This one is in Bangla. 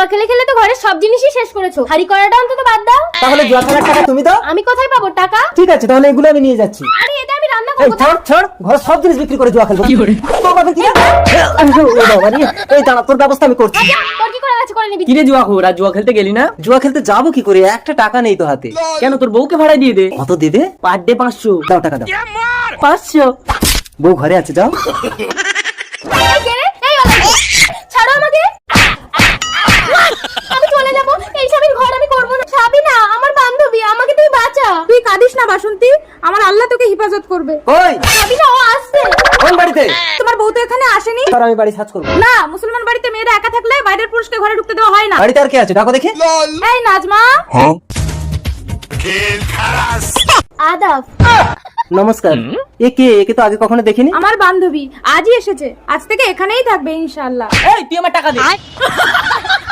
জুয়া খেলে খেলে তো ঘরের সব জিনিসই শেষ করেছো, হাড়ি করাটা অন্তত বাদ দাও। তাহলে জুয়া খেলার টাকা তুমি দাও। আমি কোথায় পাবো টাকা? ঠিক আছে, তাহলে এগুলো আমি নিয়ে যাচ্ছি। আরে এটা আমি রান্না এই করবো। ছাড় ছাড়, ঘরের সব জিনিস বিক্রি করে জুয়া খেলবো। তোর বাবা কি? ও বাবা রে, এই দাঁড়া, তোর ব্যবস্থা আমি করছি। তোর কি করে আছে করে নিবি? কিরে জুয়া খোর, আর জুয়া খেলতে গেলি না? জুয়া খেলতে যাবো কি করে, একটা টাকা নেই তো হাতে। কেন, তোর বউকে ভাড়া দিয়ে দে। কত দেবে? Per day 500। দাও টাকা দাও। 500? বউ ঘরে আছে, যাও। এই কে রে? এই ওলা, ছাড়ো আমাকে। আমি চলে যাবো, এই স্বামীর ঘর আমি করবো না। সাবিনা আমার বান্ধবী, আমাকে তুই বাঁচা। তুই কাঁদিস না বাসন্তী, আমার আল্লাহ তোকে হেফাজত করবে। ওই সাবিনা ও আসছে। কোন বাড়িতে? তোমার বউ তো এখানে আসেনি। আর আমি বাড়ি সার্চ করবো। না, মুসলমান বাড়িতে মেয়েরা একা থাকলে বাইরের পুরুষকে ঘরে ঢুকতে দেওয়া হয় না। বাড়িতে আর কে আছে, ডাকো দেখি। এই নাজমা, আদাব। নমস্কার। এ কে? একে তো আগে কখনো দেখিনি। আমার বান্ধবী আজই এসেছে, আজ থেকে এখানেই থাকবে ইনশাআল্লাহ। এই তুই আমার টাকা দে।